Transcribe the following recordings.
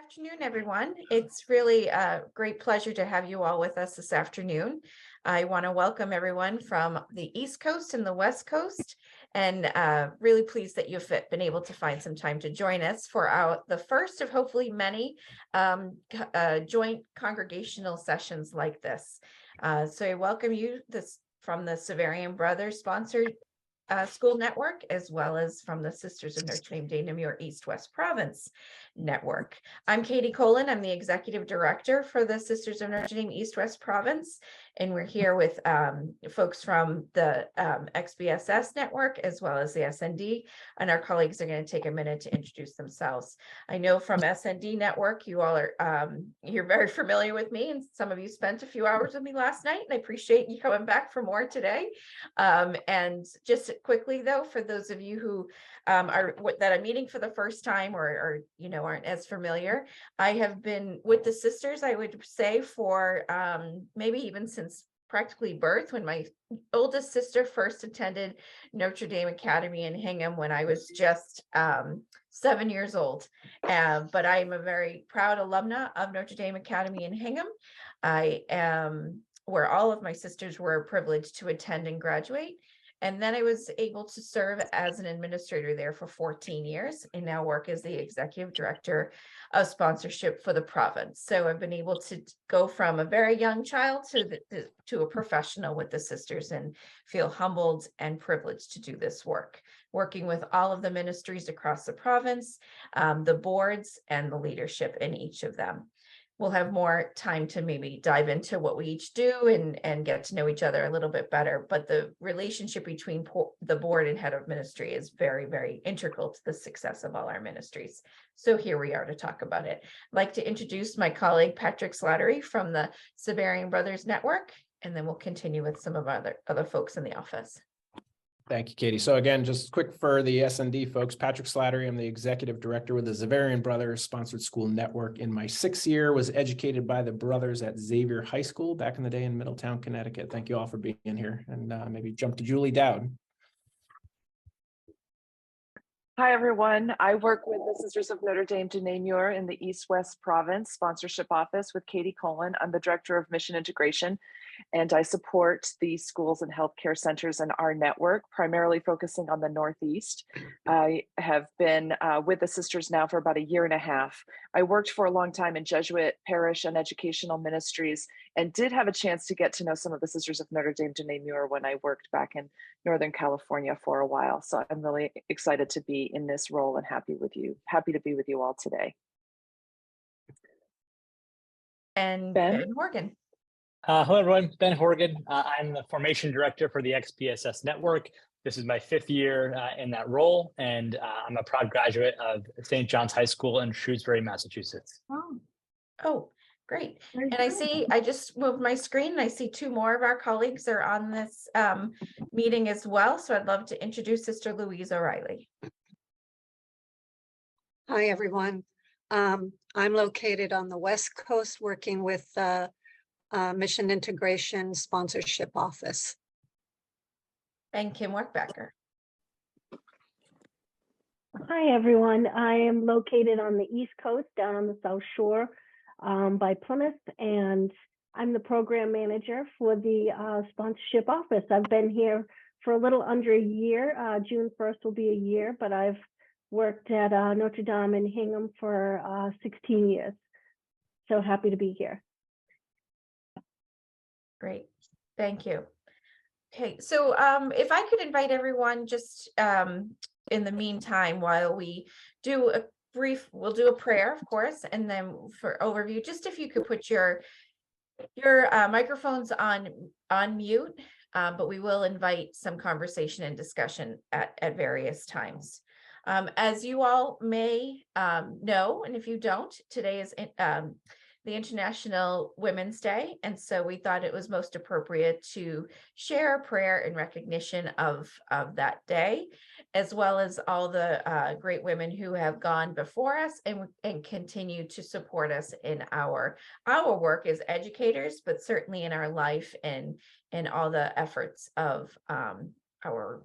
Afternoon, everyone. It's really a great pleasure to have you all with us this afternoon. I want to welcome everyone from the East Coast and the West Coast, and really pleased that you've been able to find some time to join us for the first of hopefully many joint congregational sessions like this. So I welcome you from the Severian Brothers sponsored school network, as well as from the Sisters of Notre Dame de Namur East-West Province network. I'm Katie Colin. I'm the executive director for the Sisters of Notre Dame East-West Province, and we're here with folks from the XBSS network as well as the SND, and our colleagues are going to take a minute to introduce themselves. I know from SND network, you all are you're very familiar with me, and some of you spent a few hours with me last night, and I appreciate you coming back for more today. And just quickly though, for those of you who that I'm meeting for the first time or aren't as familiar, I have been with the sisters, I would say, for maybe even since practically birth, when my oldest sister first attended Notre Dame Academy in Hingham when I was just 7 years old. But I'm a very proud alumna of Notre Dame Academy in Hingham. I am where all of my sisters were privileged to attend and graduate. And then I was able to serve as an administrator there for 14 years and now work as the executive director of sponsorship for the province. So I've been able to go from a very young child to a professional with the sisters, and feel humbled and privileged to do this work, working with all of the ministries across the province, the boards, and the leadership in each of them. We'll have more time to maybe dive into what we each do and get to know each other a little bit better. But the relationship between the board and head of ministry is very, very integral to the success of all our ministries. So here we are to talk about it. I'd like to introduce my colleague, Patrick Slattery from the Severian Brothers Network, and then we'll continue with some of other folks in the office. Thank you, Katie. So again, just quick for the SND folks, Patrick Slattery. I'm the executive director with the Severian Brothers Sponsored School Network. In my 6th year, was educated by the brothers at Xavier High School back in the day in Middletown, Connecticut. Thank you all for being here, and maybe jump to Julie Dowd. Hi, everyone. I work with the Sisters of Notre Dame de Namur in the East-West Province Sponsorship Office with Katie Colin. I'm the Director of Mission Integration, and I support the schools and healthcare centers in our network, primarily focusing on the Northeast. I have been with the sisters now for about 1.5 years. I worked for a long time in Jesuit parish and educational ministries, and did have a chance to get to know some of the Sisters of Notre Dame de Namur when I worked back in Northern California for a while. So I'm really excited to be in this role and happy to be with you all today. And Ben Horgan. Hello, everyone. Ben Horgan. I'm the formation director for the XBSS network. This is my 5th year in that role, and I'm a proud graduate of St. John's High School in Shrewsbury, Massachusetts. Oh, great. And I just moved my screen, and I see 2 more of our colleagues are on this meeting as well. So I'd love to introduce Sister Louise O'Reilly. Hi, everyone. I'm located on the West Coast working with Mission Integration Sponsorship Office. And Kim Workbacker. Hi, everyone. I am located on the East Coast, down on the South Shore by Plymouth, and I'm the program manager for the sponsorship office. I've been here for a little under a year. June 1st will be a year, but I've worked at Notre Dame in Hingham for 16 years. So happy to be here. Great, thank you. Okay, so if I could invite everyone just in the meantime, while we do we'll do a prayer, of course, and then for overview, just if you could put your microphones on mute, but we will invite some conversation and discussion at various times. As you all may know, and if you don't, today is the International Women's Day, and so we thought it was most appropriate to share a prayer in recognition of that day, as well as all the great women who have gone before us and continue to support us in our work as educators, but certainly in our life and in all the efforts of our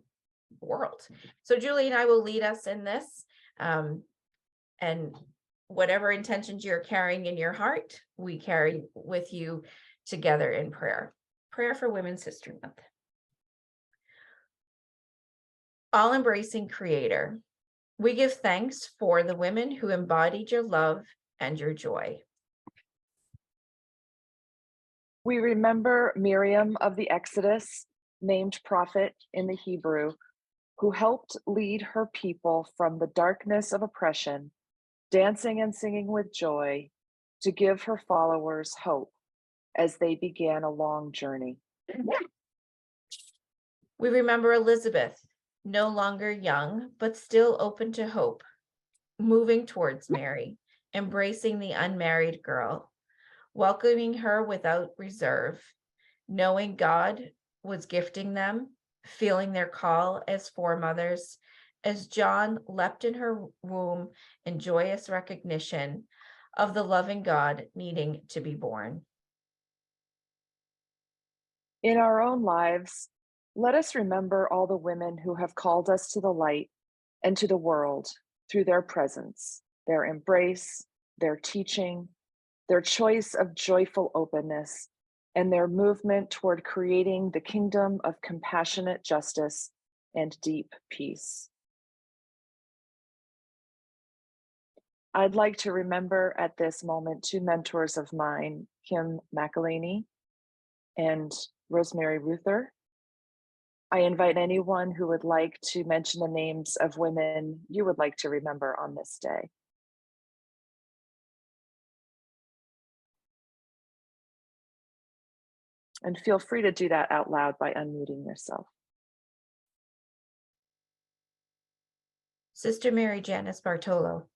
world. So Julie and I will lead us in this, and whatever intentions you're carrying in your heart, we carry with you together in prayer. Prayer for Women's History Month. All-embracing Creator, we give thanks for the women who embodied your love and your joy. We remember Miriam of the Exodus, named prophet in the Hebrew, who helped lead her people from the darkness of oppression, dancing and singing with joy, to give her followers hope as they began a long journey. We remember Elizabeth, no longer young, but still open to hope, moving towards Mary, embracing the unmarried girl, welcoming her without reserve, knowing God was gifting them, feeling their call as foremothers, as John leapt in her womb in joyous recognition of the loving God needing to be born. In our own lives, let us remember all the women who have called us to the light and to the world through their presence, their embrace, their teaching, their choice of joyful openness, and their movement toward creating the kingdom of compassionate justice and deep peace. I'd like to remember at this moment two mentors of mine, Kim McElhaney and Rosemary Ruther. I invite anyone who would like to mention the names of women you would like to remember on this day. And feel free to do that out loud by unmuting yourself. Sister Mary Janice Bartolo.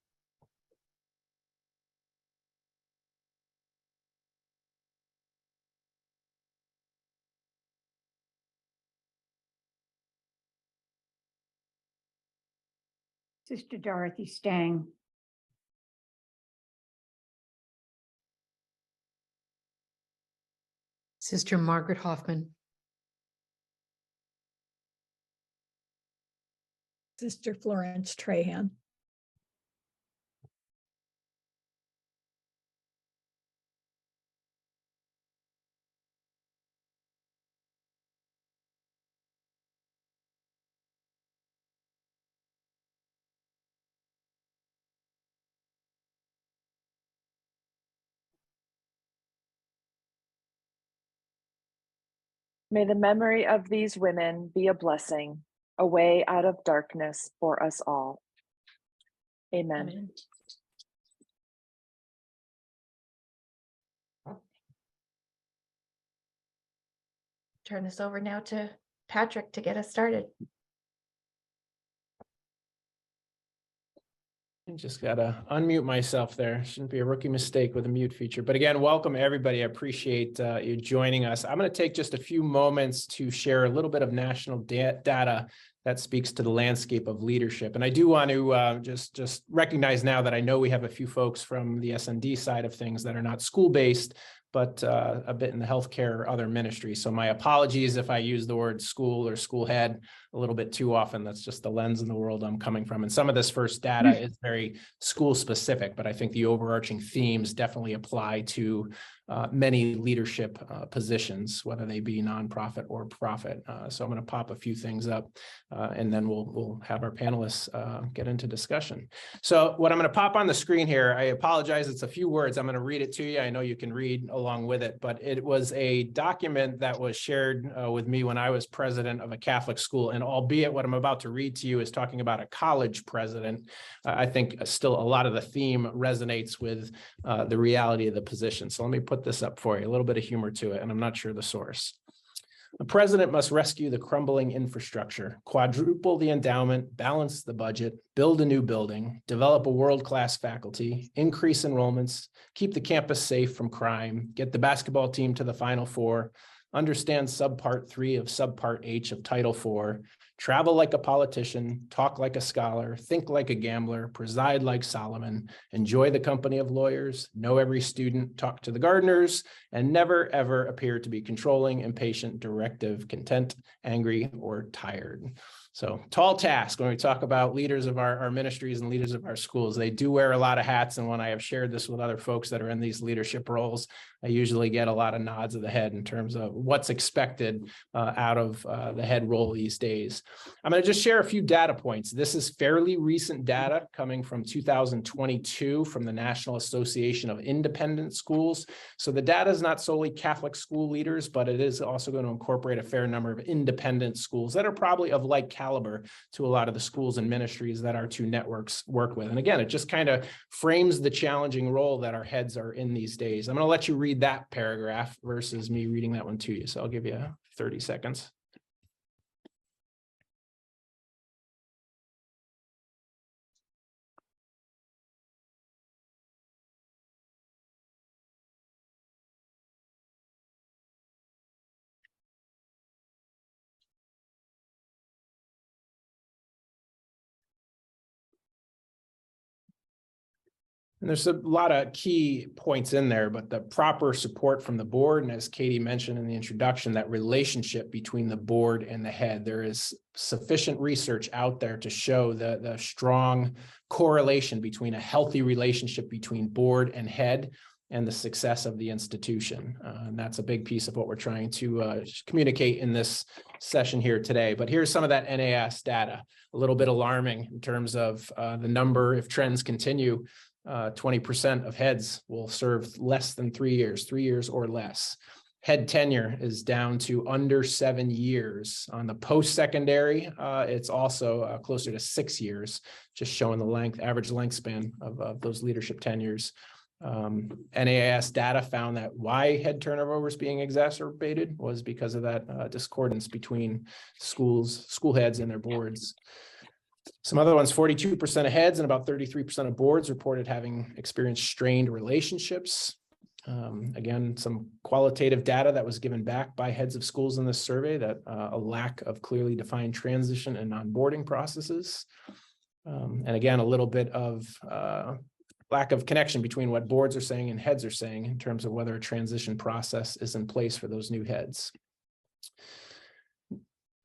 Sister Dorothy Stang. Sister Margaret Hoffman. Sister Florence Trahan. May the memory of these women be a blessing, a way out of darkness for us all. Amen. Amen. Turn this over now to Patrick to get us started. I just gotta unmute myself there. Shouldn't be a rookie mistake with a mute feature. But again, welcome everybody. I appreciate you joining us. I'm going to take just a few moments to share a little bit of national data that speaks to the landscape of leadership. And I do want to just recognize now that I know we have a few folks from the SND side of things that are not school-based, but a bit in the healthcare or other ministries. So my apologies if I use the word school or school head a little bit too often. That's just the lens in the world I'm coming from. And some of this first data is very school specific, but I think the overarching themes definitely apply to many leadership positions, whether they be nonprofit or profit. So I'm going to pop a few things up and then we'll have our panelists get into discussion. So what I'm going to pop on the screen here, I apologize, it's a few words. I'm going to read it to you. I know you can read along with it, but it was a document that was shared with me when I was president of a Catholic school. And albeit what I'm about to read to you is talking about a college president, I think still a lot of the theme resonates with the reality of the position. So let me put this up for you, a little bit of humor to it, and I'm not sure the source. A president must rescue the crumbling infrastructure, quadruple the endowment, balance the budget, build a new building, develop a world-class faculty, increase enrollments, keep the campus safe from crime, get the basketball team to the Final Four, understand subpart 3 of subpart H of Title 4, travel like a politician, talk like a scholar, think like a gambler, preside like Solomon, enjoy the company of lawyers, know every student, talk to the gardeners, and never ever appear to be controlling, impatient, directive, content, angry, or tired. So tall task when we talk about leaders of our ministries and leaders of our schools. They do wear a lot of hats. And when I have shared this with other folks that are in these leadership roles, I usually get a lot of nods of the head in terms of what's expected out of the head role these days. I'm going to just share a few data points. This is fairly recent data coming from 2022 from the National Association of Independent Schools. So the data is not solely Catholic school leaders, but it is also going to incorporate a fair number of independent schools that are probably of like caliber to a lot of the schools and ministries that our two networks work with. And again, it just kind of frames the challenging role that our heads are in these days. I'm going to let you read that paragraph versus me reading that one to you. So I'll give you 30 seconds. And there's a lot of key points in there, but the proper support from the board, and as Katie mentioned in the introduction, that relationship between the board and the head, there is sufficient research out there to show the strong correlation between a healthy relationship between board and head and the success of the institution. And that's a big piece of what we're trying to communicate in this session here today. But here's some of that NAS data, a little bit alarming in terms of the number, if trends continue, 20% of heads will serve less than 3 years or less. Head tenure is down to under 7 years. On the post-secondary, it's also closer to 6 years, just showing the average length span of those leadership tenures. NAIS data found that why head turnover was being exacerbated was because of that discordance between school heads and their boards. Some other ones, 42% of heads and about 33% of boards reported having experienced strained relationships. Again, some qualitative data that was given back by heads of schools in this survey that a lack of clearly defined transition and onboarding processes. And again, a little bit of lack of connection between what boards are saying and heads are saying in terms of whether a transition process is in place for those new heads.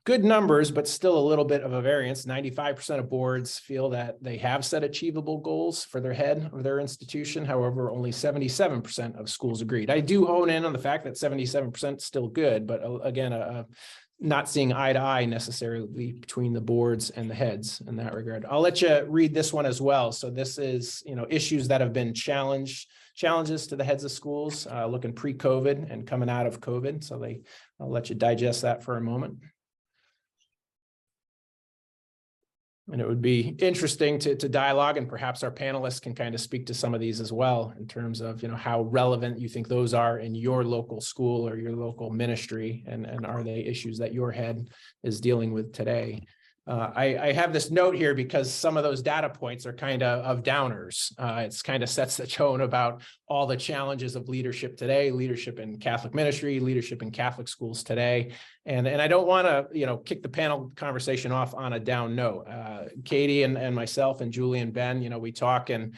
Good numbers, but still a little bit of a variance. 95% of boards feel that they have set achievable goals for their head of their institution. However, only 77% of schools agreed. I do hone in on the fact that 77% is still good, but again, not seeing eye to eye necessarily between the boards and the heads in that regard. I'll let you read this one as well. So this is, issues that have been challenges to the heads of schools, looking pre-COVID and coming out of COVID. So I'll let you digest that for a moment. And it would be interesting to dialogue, and perhaps our panelists can kind of speak to some of these as well in terms of, how relevant you think those are in your local school or your local ministry, and are they issues that your head is dealing with today? I have this note here because some of those data points are kind of downers. It's kind of sets the tone about all the challenges of leadership today, leadership in Catholic ministry, leadership in Catholic schools today. And I don't want to, kick the panel conversation off on a down note. Katie and myself and Julie and Ben, we talk, and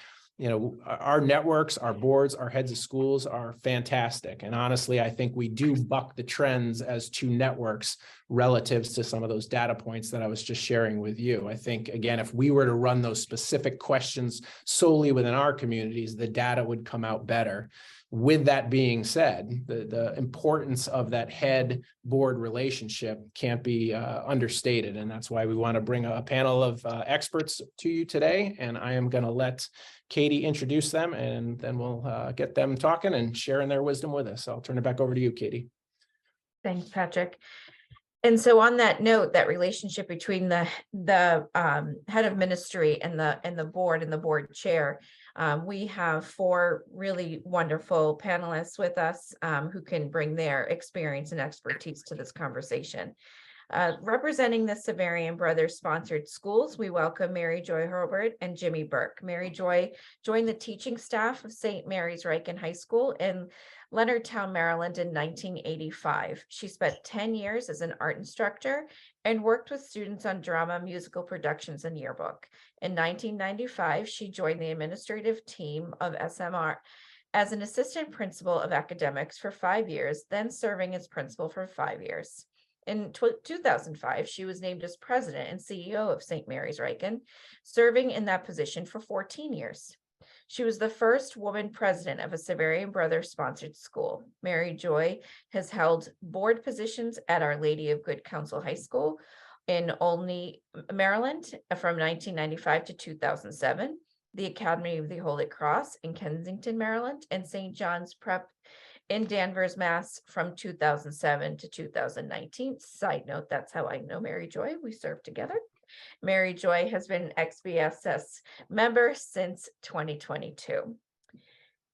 our networks, our boards, our heads of schools are fantastic. And honestly, I think we do buck the trends as two networks relatives to some of those data points that I was just sharing with you. I think, again, if we were to run those specific questions solely within our communities, the data would come out better. With that being said, the importance of that head-board relationship can't be understated, and that's why we want to bring a panel of experts to you today. And I am going to let Katie introduce them, and then we'll get them talking and sharing their wisdom with us. I'll turn it back over to you, Katie. Thanks, Patrick. And so on that note, that relationship between the head of ministry and the board chair, we have 4 really wonderful panelists with us who can bring their experience and expertise to this conversation. Representing the Severian Brothers sponsored schools, we welcome Mary Joy Herbert and Jimmy Burke. Mary Joy joined the teaching staff of St. Mary's Riken High School in Leonardtown, Maryland in 1985. She spent 10 years as an art instructor and worked with students on drama, musical productions, and yearbook. In 1995, she joined the administrative team of SMR as an assistant principal of academics for 5 years, then serving as principal for 5 years. In 2005, she was named as president and CEO of St. Mary's Riken, serving in that position for 14 years. She was the first woman president of a Severian Brothers sponsored school. Mary Joy has held board positions at Our Lady of Good Counsel High School in Olney, Maryland from 1995 to 2007, the Academy of the Holy Cross in Kensington, Maryland, and St. John's Prep in Danvers, Mass. From 2007 to 2019. Side note, that's how I know Mary Joy. We served together. Mary Joy has been an XBSS member since 2022.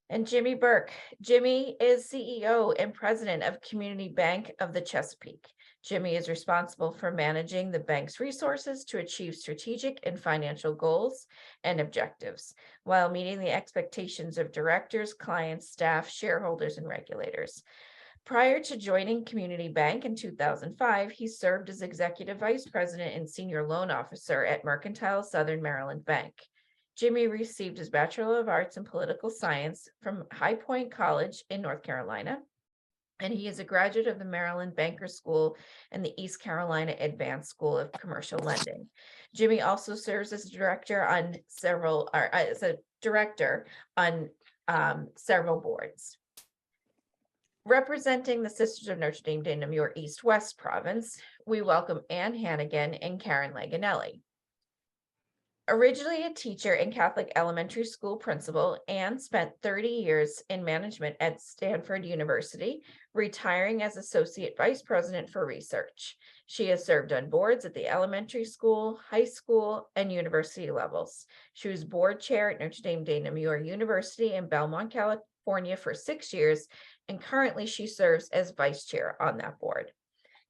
And Jimmy Burke. Jimmy is CEO and president of Community Bank of the Chesapeake. Jimmy is responsible for managing the bank's resources to achieve strategic and financial goals and objectives, while meeting the expectations of directors, clients, staff, shareholders, and regulators. Prior to joining Community Bank in 2005, he served as Executive Vice President and Senior Loan Officer at Mercantile Southern Maryland Bank. Jimmy received his Bachelor of Arts in Political Science from High Point College in North Carolina, and he is a graduate of the Maryland Bankers School and the East Carolina Advanced School of Commercial Lending. Jimmy also serves as a director on several boards. Representing the Sisters of Notre Dame de Namur East-West Province, we welcome Ann Hannigan and Karen Laganelli. Originally a teacher and Catholic elementary school principal, Ann spent 30 years in management at Stanford University, retiring as Associate Vice President for Research. She has served on boards at the elementary school, high school, and university levels. She was board chair at Notre Dame de Namur University in Belmont, California for 6 years, and currently she serves as vice chair on that board.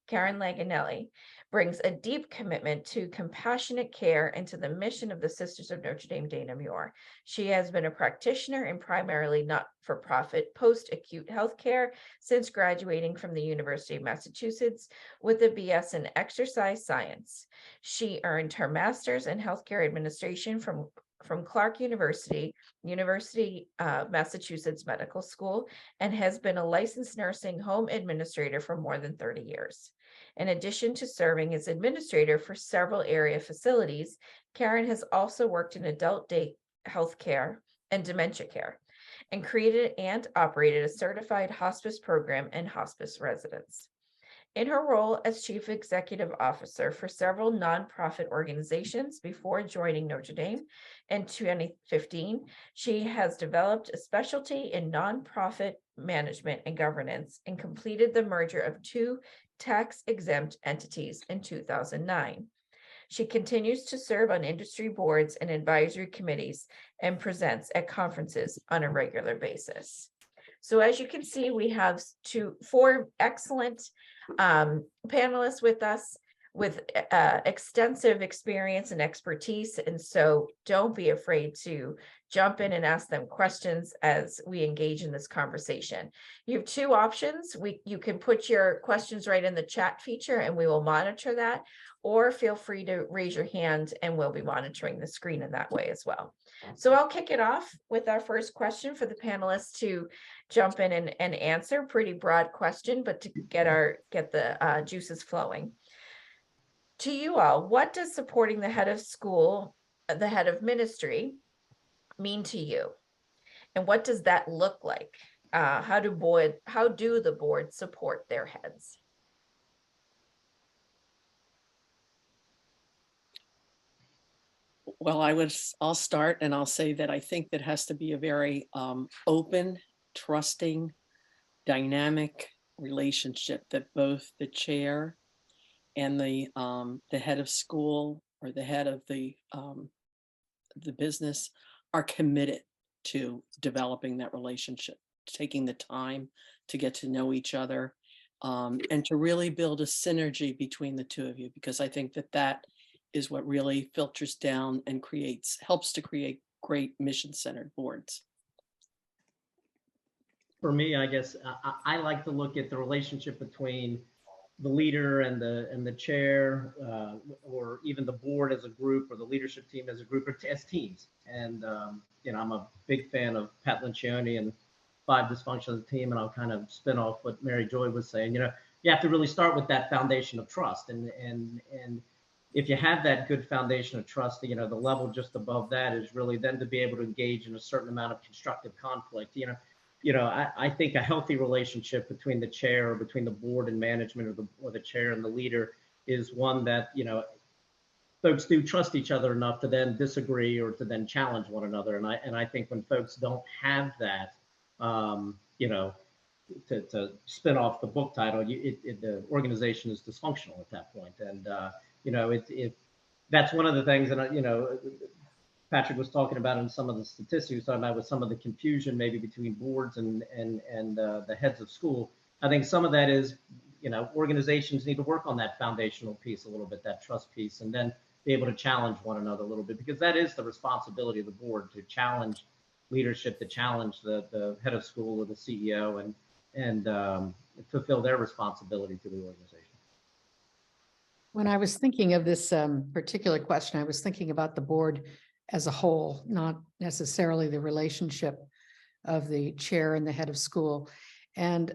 Karen Laganelli brings a deep commitment to compassionate care and to the mission of the Sisters of Notre Dame de Namur. She has been a practitioner in primarily not-for-profit post-acute healthcare since graduating from the University of Massachusetts with a BS in exercise science. She earned her master's in healthcare administration from Clark University, Massachusetts Medical School, and has been a licensed nursing home administrator for more than 30 years. In addition to serving as administrator for several area facilities, Karen has also worked in adult day health care and dementia care, and created and operated a certified hospice program and hospice residence. In her role as Chief Executive Officer for several nonprofit organizations before joining Notre Dame in 2015, she has developed a specialty in nonprofit management and governance and completed the merger of 2 tax-exempt entities in 2009. She continues to serve on industry boards and advisory committees and presents at conferences on a regular basis. So as you can see, we have 4 excellent panelists with us with extensive experience and expertise. And so don't be afraid to jump in and ask them questions as we engage in this conversation. You have 2 options. You can put your questions right in the chat feature and we will monitor that, or feel free to raise your hand and we'll be monitoring the screen in that way as well. So I'll kick it off with our first question for the panelists to jump in and answer. Pretty broad question, but to get the juices flowing. To you all, what does supporting the head of school, the head of ministry, mean to you? And what does that look like? How do the board support their heads? Well, I'll start and I'll say that I think that has to be a very open, trusting, dynamic relationship that both the chair and the head of school or the head of the business are committed to developing that relationship, taking the time to get to know each other, and to really build a synergy between the 2 of you, because I think that is what really filters down and helps to create great mission-centered boards. For me, I guess I like to look at the relationship between the leader and the chair, or even the board as a group, or the leadership team as a group, or as teams. And I'm a big fan of Pat Lencioni and 5 Dysfunctional Team, and I'll kind of spin off what Mary Joy was saying. you have to really start with that foundation of trust. And if you have that good foundation of trust, the level just above that is really then to be able to engage in a certain amount of constructive conflict. I think a healthy relationship between the chair or between the board and management, or the chair and the leader, is one that, folks do trust each other enough to then disagree or to then challenge one another. And I think when folks don't have that, to spin off the book title, the organization is dysfunctional at that point. And that's one of the things that Patrick was talking about in some of the statistics, he was talking about with some of the confusion maybe between boards and the heads of school. I think some of that is, organizations need to work on that foundational piece a little bit, that trust piece, and then be able to challenge one another a little bit, because that is the responsibility of the board, to challenge leadership, to challenge the head of school or the CEO, and fulfill their responsibility to the organization. When I was thinking of this particular question, I was thinking about the board as a whole, not necessarily the relationship of the chair and the head of school. And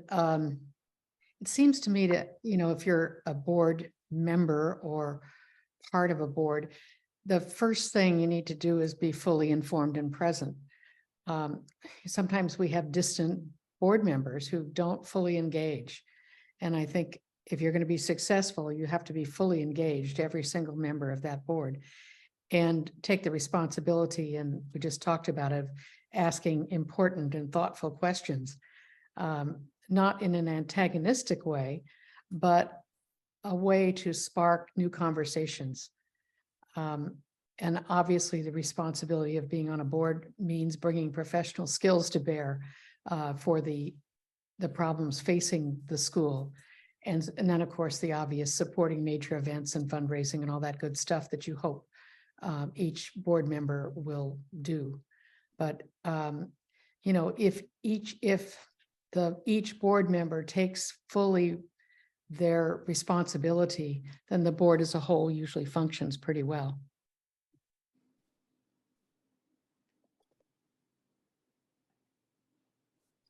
it seems to me that, if you're a board member or part of a board, the first thing you need to do is be fully informed and present. Sometimes we have distant board members who don't fully engage. And I think if you're going to be successful, you have to be fully engaged, every single member of that board, and take the responsibility, and we just talked about it, of asking important and thoughtful questions, not in an antagonistic way, but a way to spark new conversations. And obviously the responsibility of being on a board means bringing professional skills to bear for the problems facing the school. And then, of course, the obvious supporting major events and fundraising and all that good stuff that you hope each board member will do. But, if each board member takes fully their responsibility, then the board as a whole usually functions pretty well.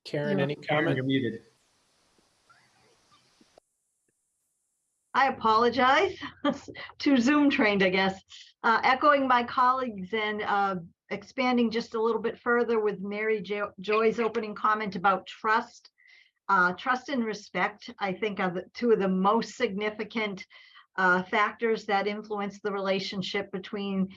Karen, any Karen, comment? you're muted. I apologize. Too Zoom trained, I guess. Echoing my colleagues and expanding just a little bit further with Mary Joy's opening comment about trust. Trust and respect, I think, are two of the most significant factors that influence the relationship between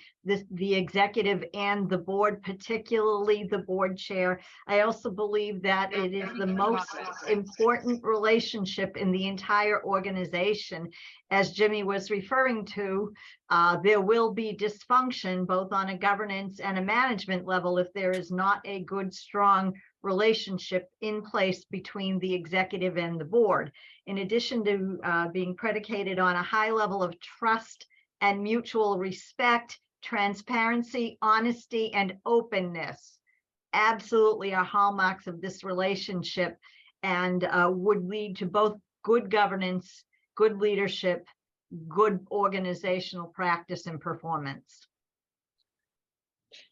the executive and the board, particularly the board chair. I also believe that it is the most important relationship in the entire organization. As Jimmy was referring to, there will be dysfunction both on a governance and a management level if there is not a good, strong relationship in place between the executive and the board. In addition to being predicated on a high level of trust and mutual respect, transparency, honesty, and openness absolutely are hallmarks of this relationship, and would lead to both good governance, good leadership, good organizational practice and performance.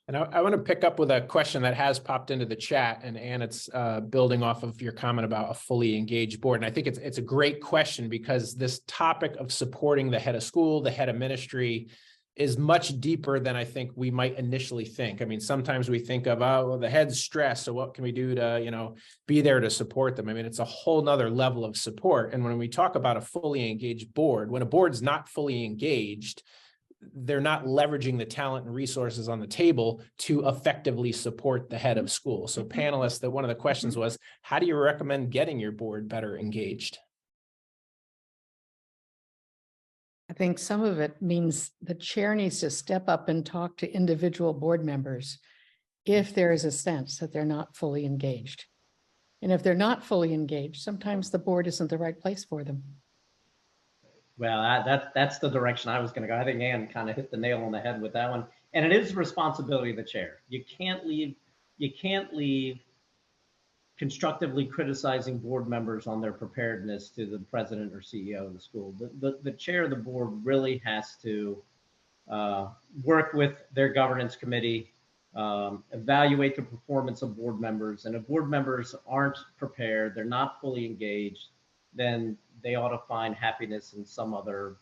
And I want to pick up with a question that has popped into the chat, and Ann, it's building off of your comment about a fully engaged board. And I think it's a great question, because this topic of supporting the head of school, the head of ministry, is much deeper than I think we might initially think. I mean, sometimes we think of, oh, well, the head's stressed, so what can we do to, be there to support them? I mean, it's a whole nother level of support. And when we talk about a fully engaged board, when a board's not fully engaged, they're not leveraging the talent and resources on the table to effectively support the head of school. So panelists, that one of the questions was, how do you recommend getting your board better engaged? I think some of it means the chair needs to step up and talk to individual board members if there is a sense that they're not fully engaged. And if they're not fully engaged, sometimes the board isn't the right place for them. Well, that's the direction I was going to go. I think Ann kind of hit the nail on the head with that one. And it is the responsibility of the chair. You can't leave constructively criticizing board members on their preparedness to the president or CEO of the school. The chair of the board really has to work with their governance committee, evaluate the performance of board members. And if board members aren't prepared, they're not fully engaged, then they ought to find happiness in some other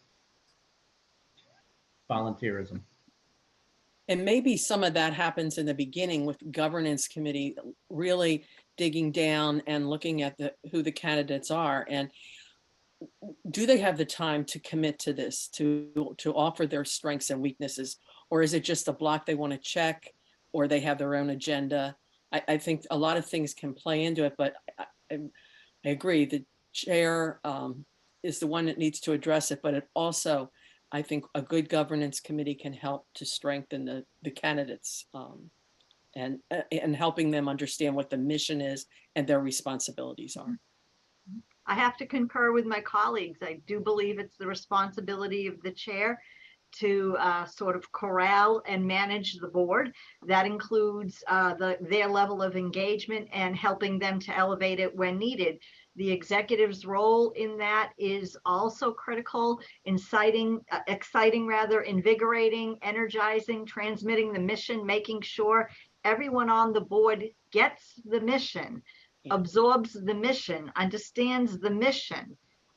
volunteerism. And maybe some of that happens in the beginning with governance committee really digging down and looking at who the candidates are, and do they have the time to commit to this, to offer their strengths and weaknesses, or is it just a block they want to check, or they have their own agenda? I think a lot of things can play into it, but I agree the chair is the one that needs to address it, but it also, I think a good governance committee can help to strengthen the candidates and helping them understand what the mission is and their responsibilities are. I have to concur with my colleagues. I do believe it's the responsibility of the chair to sort of corral and manage the board. That includes their level of engagement and helping them to elevate it when needed. The executive's role in that is also critical, exciting, invigorating, energizing, transmitting the mission, making sure everyone on the board gets the mission, absorbs the mission, understands the mission.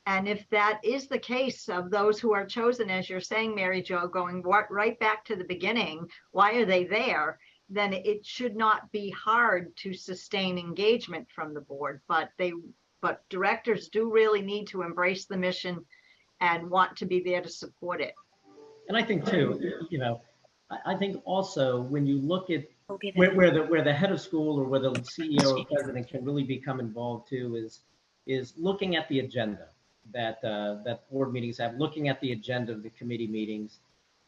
And if that is the case of those who are chosen, as you're saying, Mary Jo, going right back to the beginning, why are they there? Then it should not be hard to sustain engagement from the board, but directors do really need to embrace the mission and want to be there to support it. And I think too, you know, I think also when you look at where the head of school or where the CEO or president can really become involved too is looking at the agenda that board meetings have, looking at the agenda of the committee meetings.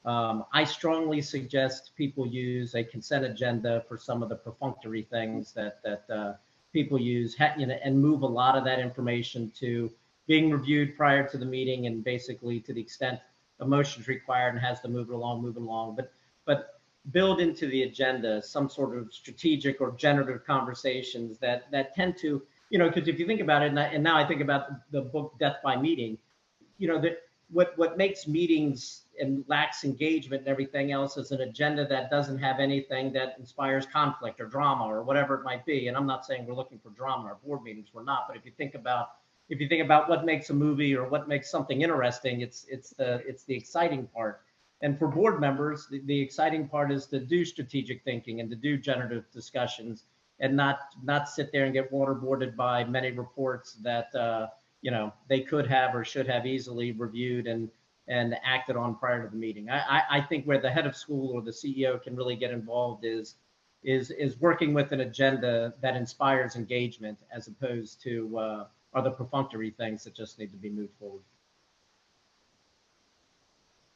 I strongly suggest people use a consent agenda for some of the perfunctory things that people use, you know, and move a lot of that information to being reviewed prior to the meeting, and basically to the extent a motion is required and has to move it along. But build into the agenda some sort of strategic or generative conversations that tend to, you know, because if you think about it, and now I think about the book Death by Meeting, you know, that what makes meetings and lacks engagement and everything else is an agenda that doesn't have anything that inspires conflict or drama or whatever it might be. And I'm not saying we're looking for drama in our board meetings, we're not. But if you think about what makes a movie or what makes something interesting, it's the exciting part. And for board members, the exciting part is to do strategic thinking and to do generative discussions, and not sit there and get waterboarded by many reports that you know, they could have or should have easily reviewed and acted on prior to the meeting. I think where the head of school or the CEO can really get involved is working with an agenda that inspires engagement, as opposed to other perfunctory things that just need to be moved forward.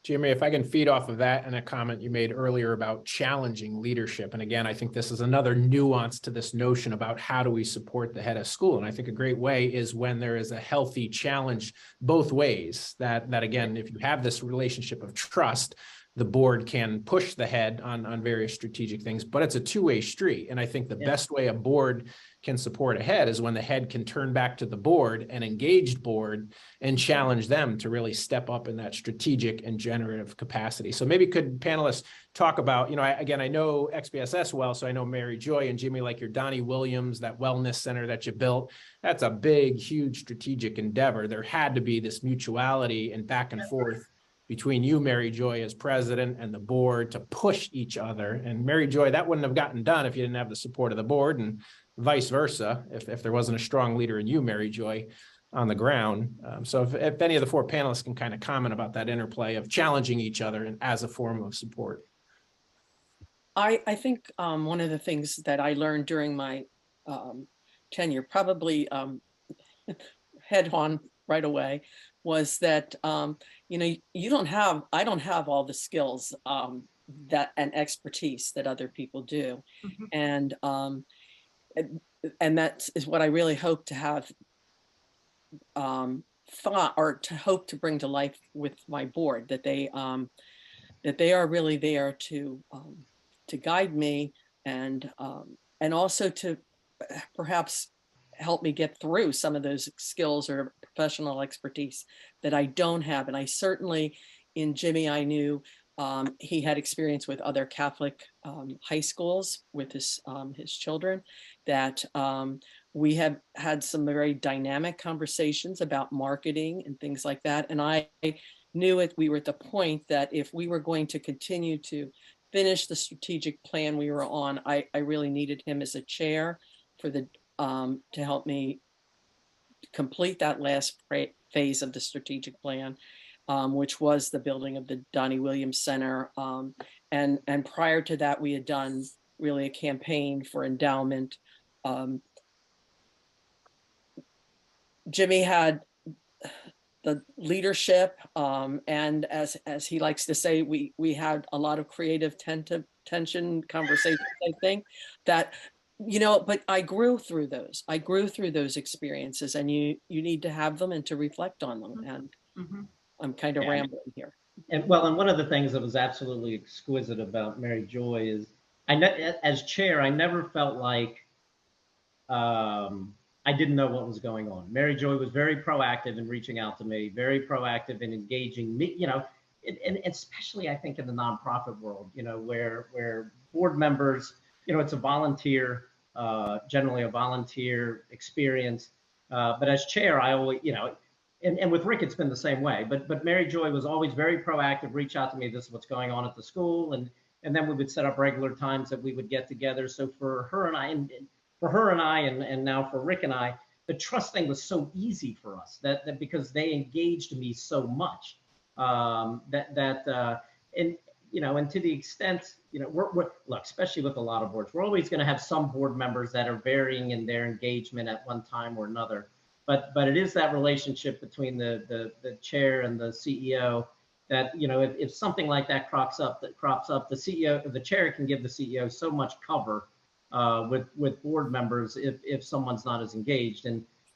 Jimmy, if I can feed off of that and a comment you made earlier about challenging leadership. And again, I think this is another nuance to this notion about how do we support the head of school. And I think a great way is when there is a healthy challenge both ways, that again, if you have this relationship of trust, the board can push the head on various strategic things, but it's a two-way street. And I think the best way a board can support a head is when the head can turn back to the board, an engaged board, and challenge them to really step up in that strategic and generative capacity. So maybe could panelists talk about, you know, I know XBSS well, so I know Mary Joy and Jimmy, like your Donnie Williams, that wellness center that you built, that's a big, huge strategic endeavor. There had to be this mutuality and back and forth between you, Mary Joy, as president, and the board to push each other. And Mary Joy, that wouldn't have gotten done if you didn't have the support of the board, and vice versa, if there wasn't a strong leader in you, Mary Joy, on the ground. So if any of the four panelists can kind of comment about that interplay of challenging each other and as a form of support. I think one of the things that I learned during my tenure, probably head on right away, was that you know, I don't have all the skills that and expertise that other people do, and that is what I really hope to have thought, or to hope to bring to life with my board, that they are really there to guide me and also to perhaps help me get through some of those skills or professional expertise that I don't have. And I certainly, in Jimmy, I knew he had experience with other Catholic high schools with his children, that we have had some very dynamic conversations about marketing and things like that. And I knew we were at the point that if we were going to continue to finish the strategic plan we were on, I really needed him as a chair for the to help me complete that last phase of the strategic plan, which was the building of the Donnie Williams Center. And prior to that, we had done really a campaign for endowment. Jimmy had the leadership, and as he likes to say, we had a lot of creative tension conversations, I think, that, you know, but I grew through those. I grew through those experiences, and you need to have them and to reflect on them. And I'm kind of rambling here. And well, and one of the things that was absolutely exquisite about Mary Joy is, as chair, I never felt like I didn't know what was going on. Mary Joy was very proactive in reaching out to me, very proactive in engaging me, you know, and especially I think in the nonprofit world, you know, where board members, you know, it's a volunteer, generally a volunteer experience. But as chair, I always, you know, and with Rick, it's been the same way. But Mary Joy was always very proactive, reach out to me, this is what's going on at the school. And then we would set up regular times that we would get together. So for her and I, and now for Rick and I, the trust thing was so easy for us that because they engaged me so much, and you know, and to the extent, you know, we're look, especially with a lot of boards, we're always going to have some board members that are varying in their engagement at one time or another. But it is that relationship between the chair and the CEO that, you know, if something like that crops up, the CEO, the chair can give the CEO so much cover with board members if someone's not as engaged.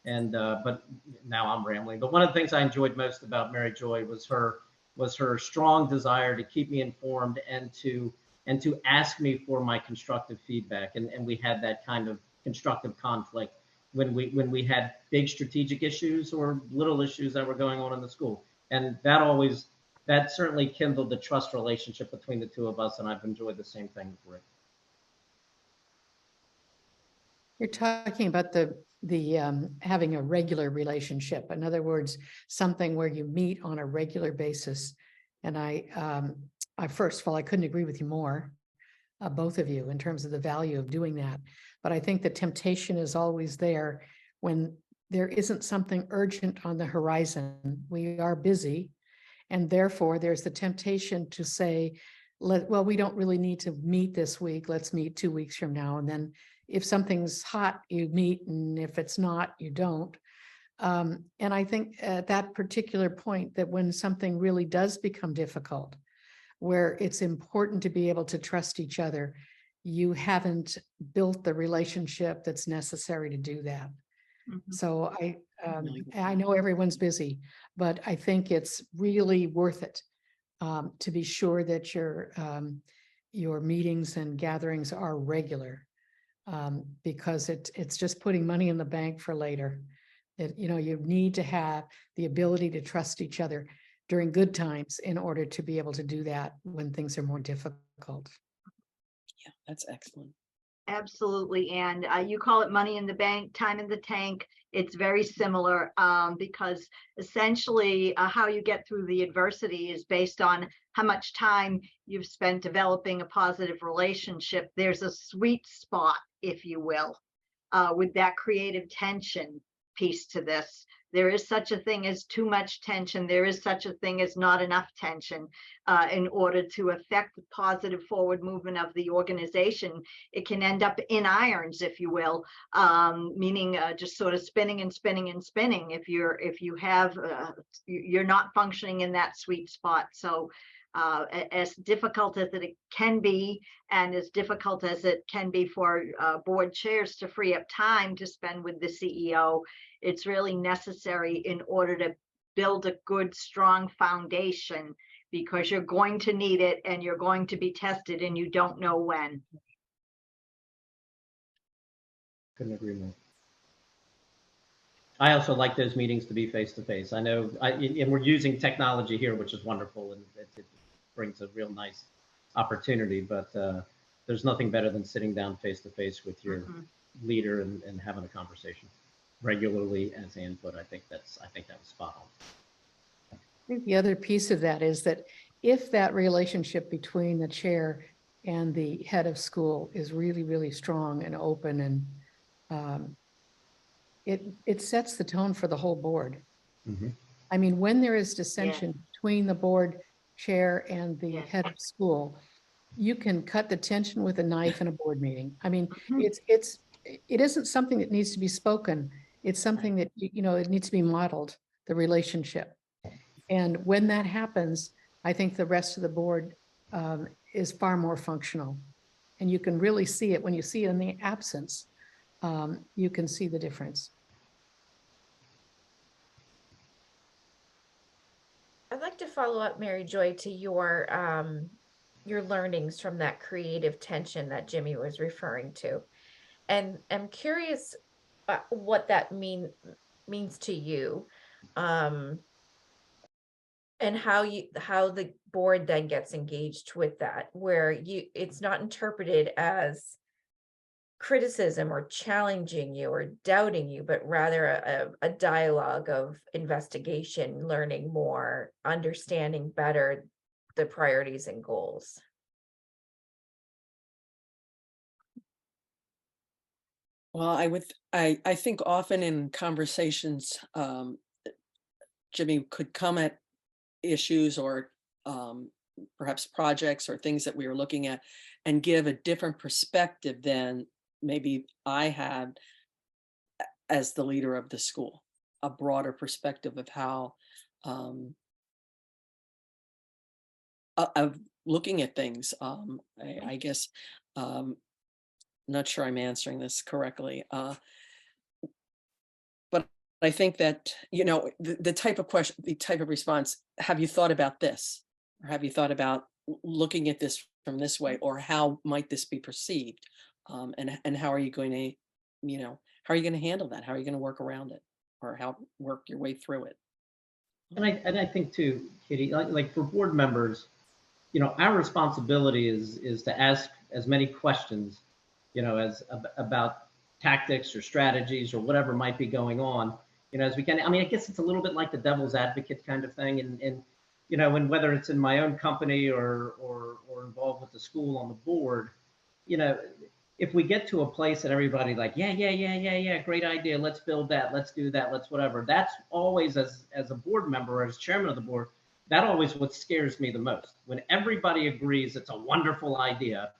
But now I'm rambling. But one of the things I enjoyed most about Mary Joy was her strong desire to keep me informed and to ask me for my constructive feedback. And we had that kind of constructive conflict when we had big strategic issues or little issues that were going on in the school. And that certainly kindled the trust relationship between the two of us. And I've enjoyed the same thing with Rick. You're talking about the having a regular relationship. In other words, something where you meet on a regular basis. And I first of all, I couldn't agree with you more, both of you, in terms of the value of doing that. But I think the temptation is always there when there isn't something urgent on the horizon. We are busy, and therefore there's the temptation to say, well, we don't really need to meet this week. Let's meet 2 weeks from now. And then if something's hot, you meet, and if it's not, you don't. And I think at that particular point, that when something really does become difficult, where it's important to be able to trust each other, you haven't built the relationship that's necessary to do that. So I know everyone's busy, but I think it's really worth it to be sure that your meetings and gatherings are regular, because it's just putting money in the bank for later. That, you know, you need to have the ability to trust each other during good times in order to be able to do that when things are more difficult. Yeah, that's excellent. Absolutely. And you call it money in the bank, time in the tank. It's very similar because essentially how you get through the adversity is based on how much time you've spent developing a positive relationship. There's a sweet spot, if you will, with that creative tension piece to this. There is such a thing as too much tension. There is such a thing as not enough tension in order to affect the positive forward movement of the organization. It can end up in irons, if you will, meaning just sort of spinning and spinning and spinning if you're not functioning in that sweet spot. So as difficult as it can be, and as difficult as it can be for board chairs to free up time to spend with the CEO, it's really necessary in order to build a good, strong foundation, because you're going to need it and you're going to be tested and you don't know when. Couldn't agree more. I also like those meetings to be face-to-face. I know, and we're using technology here, which is wonderful, and it brings a real nice opportunity, but there's nothing better than sitting down face-to-face with your leader and having a conversation regularly as input. I think that was spot on. I think the other piece of that is that if that relationship between the chair and the head of school is really, really strong and open, and it sets the tone for the whole board. Mm-hmm. I mean, when there is dissension between the board chair and the head of school, you can cut the tension with a knife in a board meeting. I mean, it isn't something that needs to be spoken. It's something that, you know, it needs to be modeled, the relationship. And when that happens, I think the rest of the board is far more functional. And you can really see it when you see it in the absence. You can see the difference. I'd like to follow up, Mary Joy, to your learnings from that creative tension that Jimmy was referring to. And I'm curious what that means to you. And how the board then gets engaged with that, where it's not interpreted as criticism or challenging you or doubting you, but rather a dialogue of investigation, learning more, understanding better the priorities and goals. Well, I think often in conversations, Jimmy could come at issues or perhaps projects or things that we were looking at and give a different perspective than maybe I had as the leader of the school, a broader perspective of how of looking at things. I guess not sure I'm answering this correctly, but I think that, you know, the type of question, the type of response, have you thought about this? Or have you thought about looking at this from this way? Or how might this be perceived? And how are you going to, you know, how are you going to handle that? How are you going to work around it? Or how work your way through it? And I think too, Katie, like for board members, you know, our responsibility is to ask as many questions, you know, as about tactics or strategies or whatever might be going on, you know, as we can. I mean, I guess it's a little bit like the devil's advocate kind of thing, and you know, and whether it's in my own company or involved with the school on the board, you know, if we get to a place that everybody like, yeah, great idea, let's build that, let's do that, let's whatever. That's always, as a board member or as chairman of the board, that always what scares me the most. When everybody agrees it's a wonderful idea,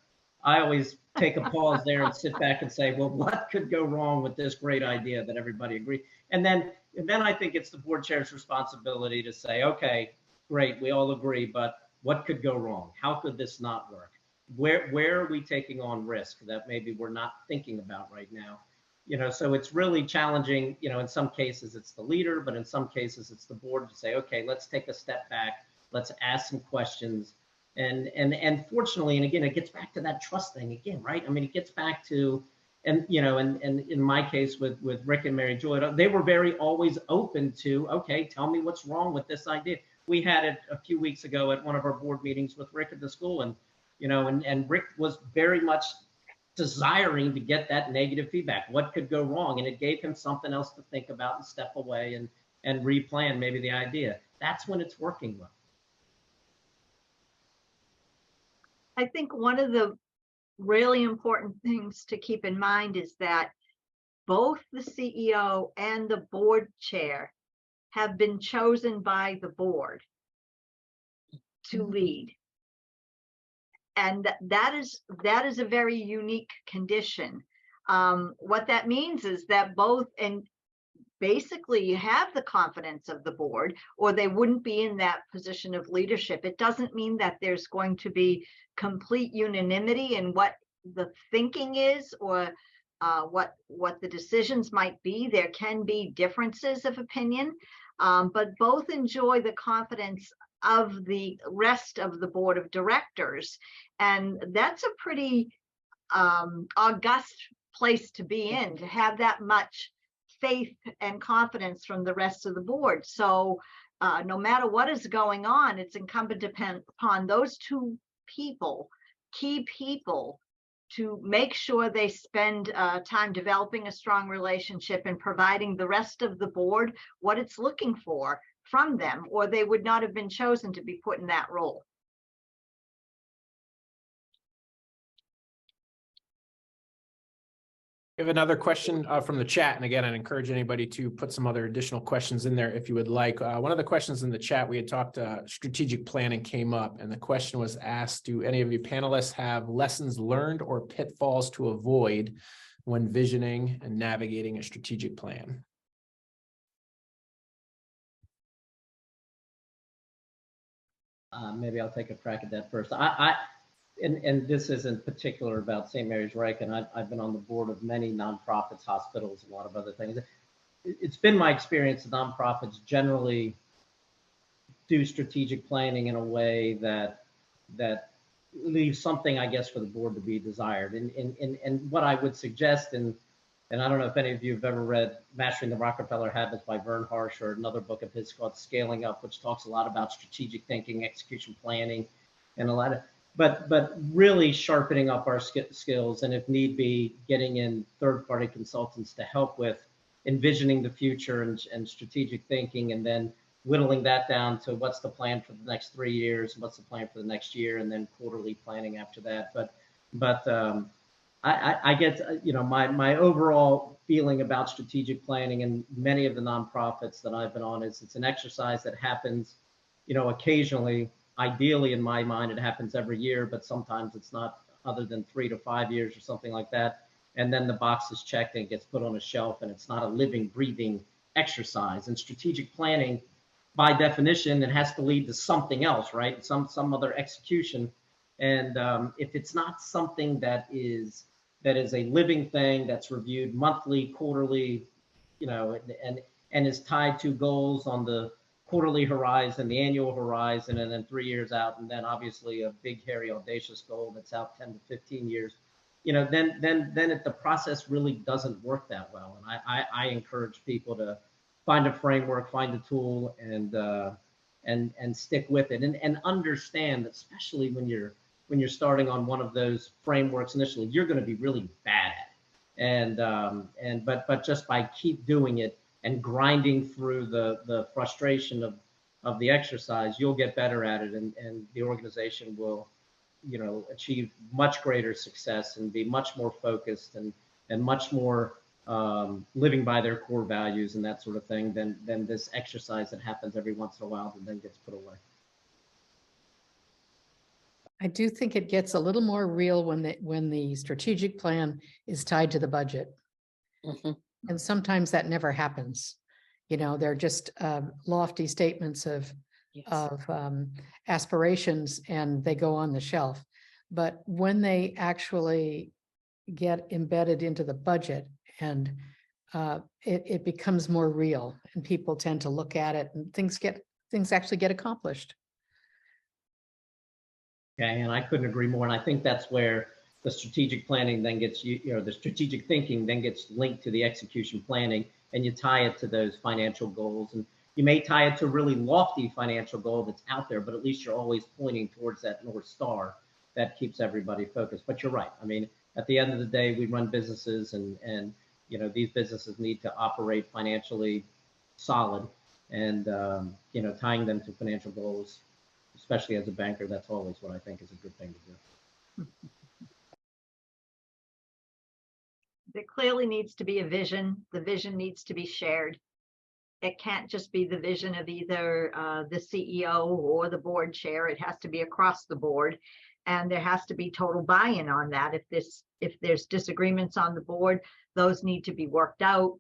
I always take a pause there and sit back and say, well, what could go wrong with this great idea that everybody agreed? And then I think it's the board chair's responsibility to say, okay, great, we all agree, but what could go wrong? How could this not work? Where are we taking on risk that maybe we're not thinking about right now? You know, so it's really challenging. You know, in some cases it's the leader, but in some cases it's the board to say, okay, let's take a step back, let's ask some questions. And fortunately, and again, it gets back to that trust thing again, right? I mean, it gets back to, and you know, and in my case with Rick and Mary Joy, they were very always open to, okay, tell me what's wrong with this idea. We had it a few weeks ago at one of our board meetings with Rick at the school, and you know, and Rick was very much desiring to get that negative feedback. What could go wrong? And it gave him something else to think about and step away and replan maybe the idea. That's when it's working well. I think one of the really important things to keep in mind is that both the CEO and the board chair have been chosen by the board to lead. And that is a very unique condition. What that means is that both, and basically you have the confidence of the board, or they wouldn't be in that position of leadership. It doesn't mean that there's going to be complete unanimity in what the thinking is, or what the decisions might be. There can be differences of opinion, but both enjoy the confidence of the rest of the board of directors. And that's a pretty august place to be in, to have that much faith and confidence from the rest of the board. So no matter what is going on, it's incumbent upon those two people, key people, to make sure they spend time developing a strong relationship and providing the rest of the board what it's looking for from them, or they would not have been chosen to be put in that role. We have another question from the chat. And again, I'd encourage anybody to put some other additional questions in there if you would like. One of the questions in the chat, we had talked strategic planning came up, and the question was asked, do any of you panelists have lessons learned or pitfalls to avoid when visioning and navigating a strategic plan? Maybe I'll take a crack at that first. And this isn't particular about St. Mary's Reich, and I've been on the board of many nonprofits, hospitals, a lot of other things. It's been my experience that nonprofits generally do strategic planning in a way that leaves something, I guess, for the board to be desired. And what I would suggest, and I don't know if any of you have ever read Mastering the Rockefeller Habits by Vern Harsh, or another book of his called Scaling Up, which talks a lot about strategic thinking, execution planning, and a lot of, but really sharpening up our skills, and if need be, getting in third-party consultants to help with envisioning the future and strategic thinking, and then whittling that down to what's the plan for the next 3 years, what's the plan for the next year, and then quarterly planning after that. But I get, my overall feeling about strategic planning and many of the nonprofits that I've been on is it's an exercise that happens, occasionally. Ideally, in my mind, it happens every year, but sometimes it's not other than 3 to 5 years or something like that. And then the box is checked and it gets put on a shelf, and it's not a living, breathing exercise. And strategic planning, by definition, it has to lead to something else, right? Some other execution. And if it's not something that is a living thing that's reviewed monthly, quarterly, and is tied to goals on the quarterly horizon, the annual horizon, and then 3 years out, and then obviously a big, hairy, audacious goal that's out 10 to 15 years, then the process really doesn't work that well. And I encourage people to find a framework, find a tool, and stick with it, and understand that, especially when you're starting on one of those frameworks initially, you're going to be really bad at it, but just by keep doing it and grinding through the frustration of the exercise, you'll get better at it, and the organization will, achieve much greater success and be much more focused and much more living by their core values and that sort of thing than this exercise that happens every once in a while and then gets put away. I do think it gets a little more real when the strategic plan is tied to the budget. Mm-hmm. And sometimes that never happens. They're just lofty statements of aspirations, and they go on the shelf. But when they actually get embedded into the budget, and it becomes more real, and people tend to look at it, and things actually get accomplished. Okay, and I couldn't agree more. And I think that's where the strategic planning then gets, the strategic thinking then gets linked to the execution planning, and you tie it to those financial goals. And you may tie it to a really lofty financial goal that's out there, but at least you're always pointing towards that North Star that keeps everybody focused. But you're right. I mean, at the end of the day, we run businesses, and these businesses need to operate financially solid, and tying them to financial goals, especially as a banker, that's always what I think is a good thing to do. There clearly needs to be a vision. The vision needs to be shared. It can't just be the vision of either the CEO or the board chair. It has to be across the board, and there has to be total buy-in on that. If there's disagreements on the board, those need to be worked out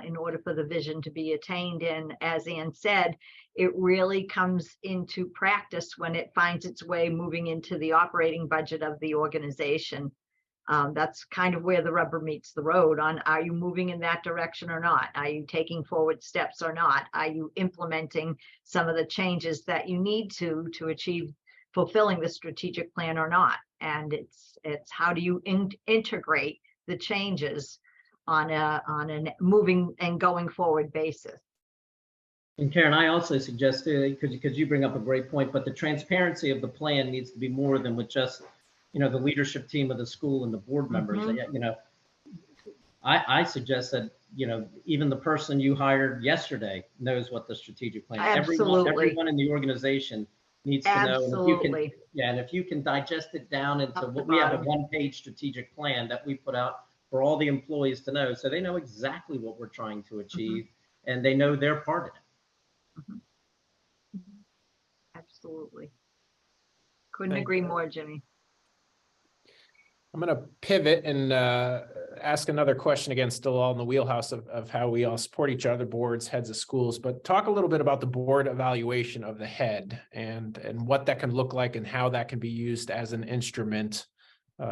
in order for the vision to be attained. And as Ann said, it really comes into practice when it finds its way moving into the operating budget of the organization. That's kind of where the rubber meets the road on, are you moving in that direction or not? Are you taking forward steps or not? Are you implementing some of the changes that you need to achieve fulfilling the strategic plan or not? And it's how do you integrate the changes on a moving and going forward basis? And Karen, I also suggest, because you bring up a great point, but the transparency of the plan needs to be more than with just you know, the leadership team of the school and the board members. You know, I suggest that, you know, even the person you hired yesterday knows what the strategic plan. Everyone in the organization needs to know. And if you can, yeah, and if you can digest it down into what we have, a one-page strategic plan that we put out for all the employees to know, so they know exactly what we're trying to achieve, and they know their part in it. Absolutely. Couldn't agree more, Jimmy. I'm going to pivot and ask another question, again, still all in the wheelhouse of how we all support each other, boards, heads of schools, but talk a little bit about the board evaluation of the head and what that can look like and how that can be used as an instrument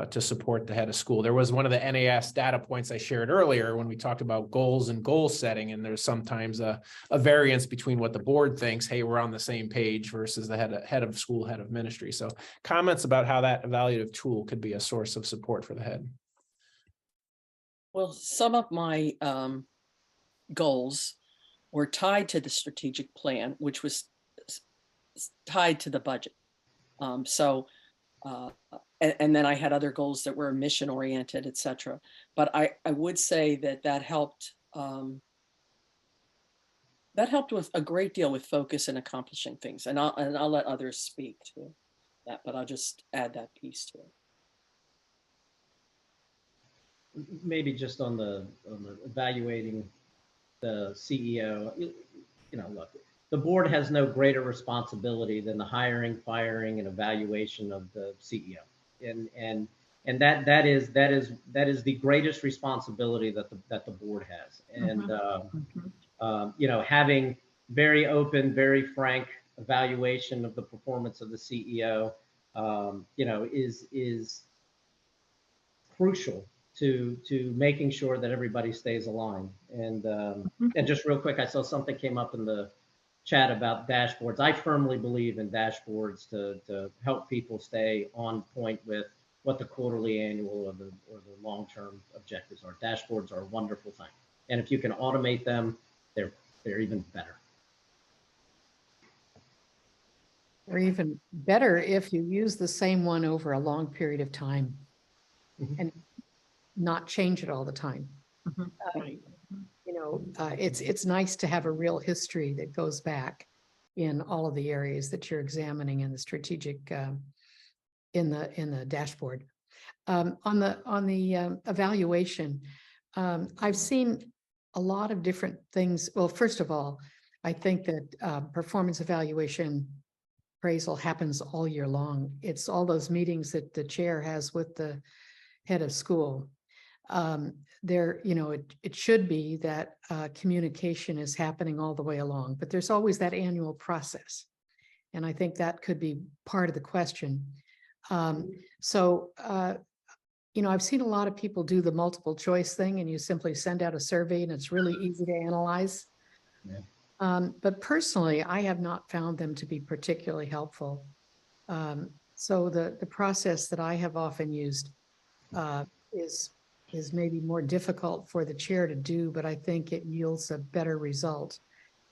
to support the head of school. There was one of the NAS data points I shared earlier when we talked about goals and goal setting, and there's sometimes a variance between what the board thinks, hey, we're on the same page, versus the head of school, head of ministry. So comments about how that evaluative tool could be a source of support for the head. Well, some of my goals were tied to the strategic plan, which was tied to the budget. And then I had other goals that were mission oriented, et cetera. But I would say that helped with a great deal with focus and accomplishing things. And I'll let others speak to that, but I'll just add that piece to it. Maybe just on the evaluating the CEO, you know, look, the board has no greater responsibility than the hiring, firing, and evaluation of the CEO. And that is the greatest responsibility that the board has. And you know, having very open, very frank evaluation of the performance of the CEO, you know, is crucial to making sure that everybody stays aligned. And just real quick, I saw something came up in the chat about dashboards. I firmly believe in dashboards to help people stay on point with what the quarterly, annual, or the long-term objectives are. Dashboards are a wonderful thing, and if you can automate them, they're even better. Or even better if you use the same one over a long period of time and not change it all the time. You know, it's nice to have a real history that goes back in all of the areas that you're examining in the strategic in the dashboard. On the evaluation, I've seen a lot of different things. Well, first of all, I think that performance evaluation appraisal happens all year long. It's all those meetings that the chair has with the head of school. There, you know, it should be that communication is happening all the way along, but there's always that annual process. And I think that could be part of the question. You know, I've seen a lot of people do the multiple choice thing, and you simply send out a survey and it's really easy to analyze. Yeah. But personally, I have not found them to be particularly helpful. So the process that I have often used is maybe more difficult for the chair to do, but I think it yields a better result.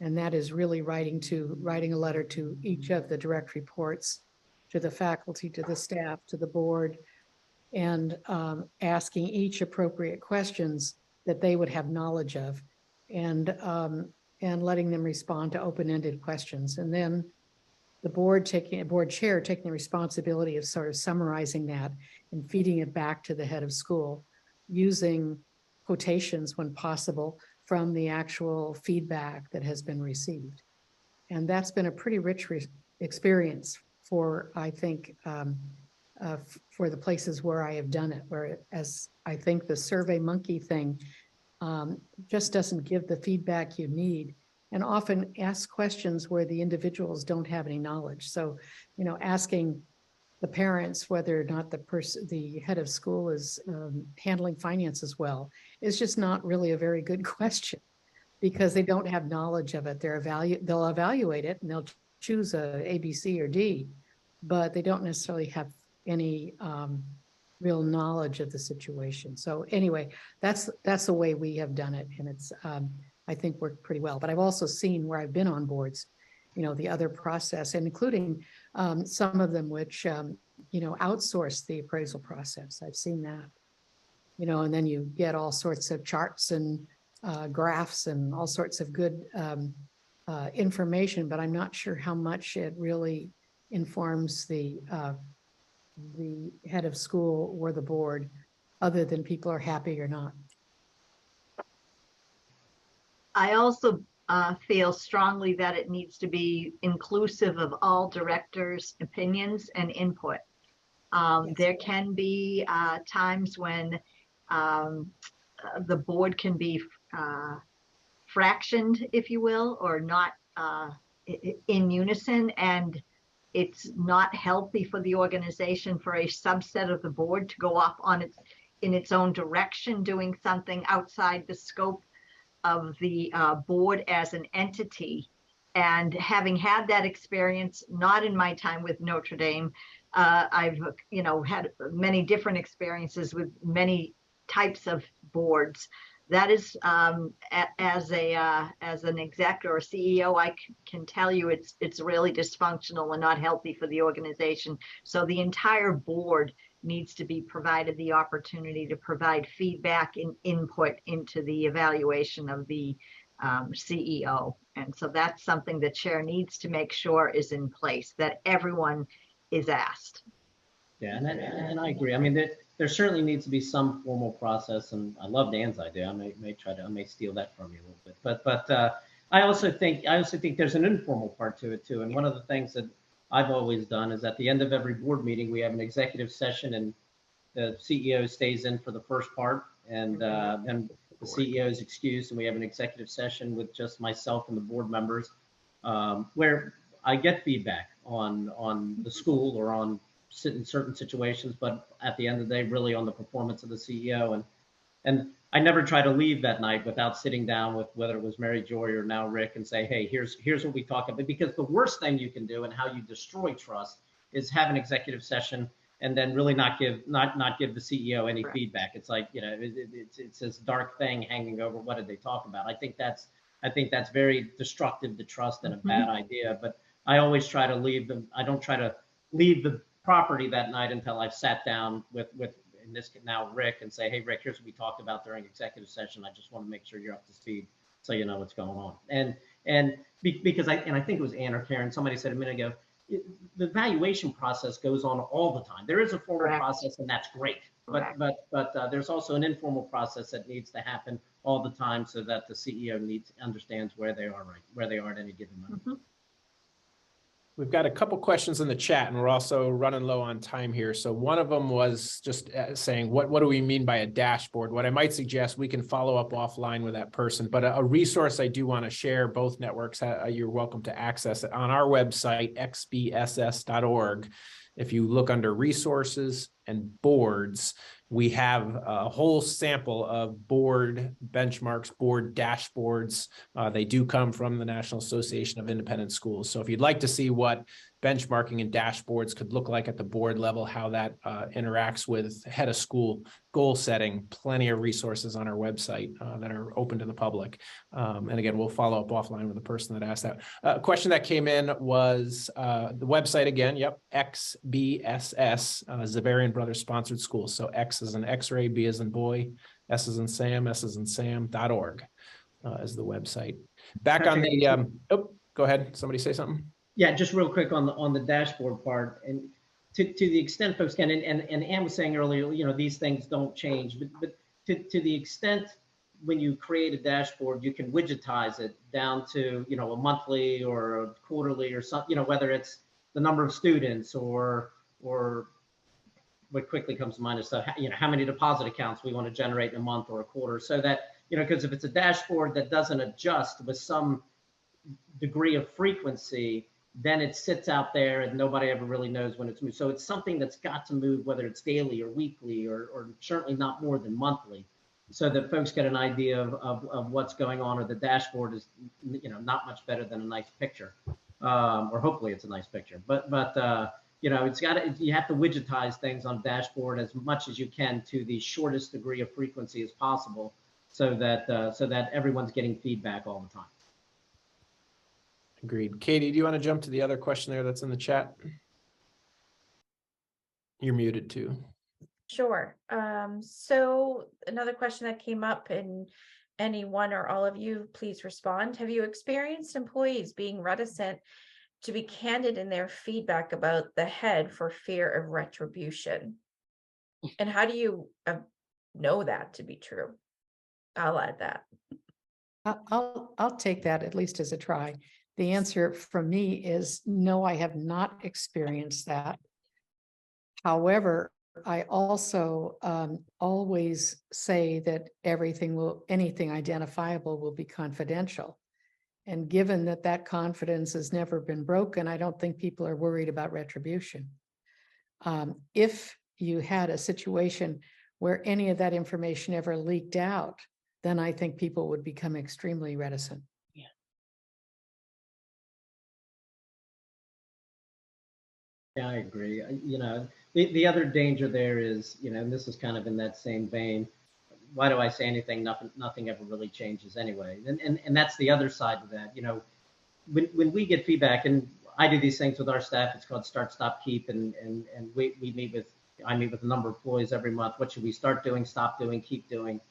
And that is really writing a letter to each of the direct reports, to the faculty, to the staff, to the board, and asking each appropriate questions that they would have knowledge of, and letting them respond to open-ended questions. And then the board chair taking the responsibility of sort of summarizing that and feeding it back to the head of school, using quotations when possible from the actual feedback that has been received. And that's been a pretty rich experience for, I think, for the places where I have done it, whereas I think the Survey Monkey thing just doesn't give the feedback you need, and often ask questions where the individuals don't have any knowledge. So, you know, asking the parents whether or not the head of school is handling finances well is just not really a very good question, because they don't have knowledge of it. They'll evaluate it and they'll choose a B, C, or D, but they don't necessarily have any real knowledge of the situation. So anyway, that's the way we have done it, and it's I think worked pretty well. But I've also seen where I've been on boards, you know, the other process, and including some of them which outsource the appraisal process. I've seen that. And then you get all sorts of charts and graphs and all sorts of good information, but I'm not sure how much it really informs the head of school or the board, other than people are happy or not. I also feel strongly that it needs to be inclusive of all directors' opinions and input. Yes. There can be times when the board can be fractioned, if you will, or not in unison, and it's not healthy for the organization for a subset of the board to go off on in its own direction, doing something outside the scope of the board as an entity. And having had that experience, not in my time with Notre Dame, I've had many different experiences with many types of boards. That is, as an exec or a CEO, I can tell you it's really dysfunctional and not healthy for the organization. So the entire board needs to be provided the opportunity to provide feedback and input into the evaluation of the CEO. And so that's something the chair needs to make sure is in place, that everyone is asked. Yeah, and I agree. I mean, there certainly needs to be some formal process, and I love Dan's idea. I may steal that from you a little bit, but I also think there's an informal part to it too. And one of the things that I've always done is at the end of every board meeting, we have an executive session, and the CEO stays in for the first part, and then the CEO is excused, and we have an executive session with just myself and the board members, where I get feedback on the school or on in certain situations, but at the end of the day, really on the performance of the CEO. And I never try to leave that night without sitting down with whether it was Mary Joy or now Rick and say, hey, here's what we talk about. Because the worst thing you can do and how you destroy trust is have an executive session and then really not give the CEO any feedback. It's like, it's this dark thing hanging over what did they talk about. I think that's very destructive to trust and a bad idea. But I always try to leave them. I don't try to leave the property that night until I've sat down with in this now Rick and say, hey Rick, here's what we talked about during executive session. I just want to make sure you're up to speed so you know what's going on. And because I think it was Ann or Karen, somebody said a minute ago, the evaluation process goes on all the time. There is a formal process, and that's great. But there's also an informal process that needs to happen all the time so that the CEO understands where they are at any given moment. We've got a couple questions in the chat, and we're also running low on time here. So one of them was just saying, what do we mean by a dashboard? What I might suggest, we can follow up offline with that person, but a resource I do want to share, both networks, you're welcome to access it on our website, XBSS.org. If you look under resources and boards, we have a whole sample of board benchmarks, board dashboards. They do come from the National Association of Independent Schools. So if you'd like to see what benchmarking and dashboards could look like at the board level, how that interacts with head of school goal setting, plenty of resources on our website that are open to the public. And again, we'll follow up offline with the person that asked that. A question that came in was the website again, yep, XBSS, Zavarian Brothers Sponsored School. So X is an X-ray, B as in boy, S as in Sam, S as in Sam.org is the website. Back on the, go ahead, somebody say something. Yeah, just real quick on the dashboard part, and to the extent folks can, and Ann was saying earlier, these things don't change, but to the extent when you create a dashboard, you can widgetize it down to, a monthly or a quarterly or something, whether it's the number of students or what quickly comes to mind is how many deposit accounts we want to generate in a month or a quarter, so that, because if it's a dashboard that doesn't adjust with some degree of frequency, then it sits out there and nobody ever really knows when it's moved. So it's something that's got to move, whether it's daily or weekly or certainly not more than monthly, so that folks get an idea of what's going on, or the dashboard is, not much better than a nice picture, or hopefully it's a nice picture. But it's you have to widgetize things on dashboard as much as you can to the shortest degree of frequency as possible, so that everyone's getting feedback all the time. Agreed. Katie, do you want to jump to the other question there that's in the chat? You're muted too. Sure. So another question that came up, and any one or all of you, please respond. Have you experienced employees being reticent to be candid in their feedback about the head for fear of retribution? And how do you know that to be true? I'll add that. I'll take that at least as a try. The answer from me is no, I have not experienced that. However, I also always say that anything identifiable will be confidential. And given that that confidence has never been broken, I don't think people are worried about retribution. If you had a situation where any of that information ever leaked out, then I think people would become extremely reticent. Yeah. Yeah, I agree. You know, the other danger there is, you know, and this is kind of in that same vein. Why do I say anything? Nothing ever really changes anyway. And that's the other side of that. You know, when we get feedback, and I do these things with our staff, it's called Start, Stop, Keep, and I meet with a number of employees every month. What should we start doing, stop doing, keep doing?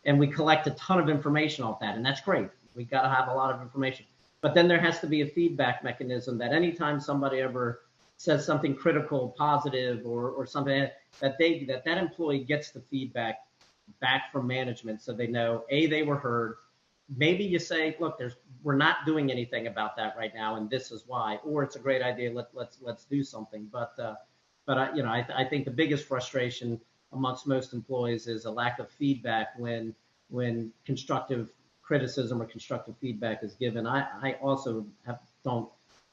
And we collect a ton of information off that, and that's great. We got to have a lot of information. But then there has to be a feedback mechanism that anytime somebody ever says something critical, positive, or something that employee gets the feedback back from management, so they know they were heard. Maybe you say, look, we're not doing anything about that right now, and this is why. Or it's a great idea. Let's do something. But you know, I think the biggest frustration amongst most employees is a lack of feedback when constructive criticism or constructive feedback is given. I also don't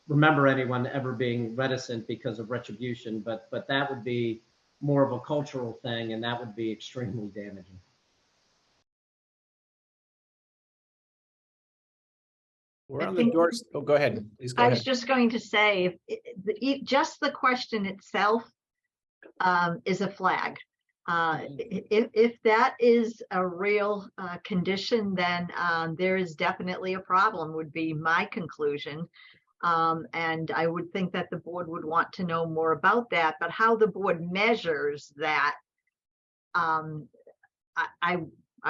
remember anyone ever being reticent because of retribution, but that would be more of a cultural thing, and that would be extremely damaging. We're on the doors. Oh, go ahead. Please go I ahead. was just going to say, just the question itself is a flag. If that is a real condition, then there is definitely a problem, would be my conclusion. And I would think that the board would want to know more about that, but how the board measures that, I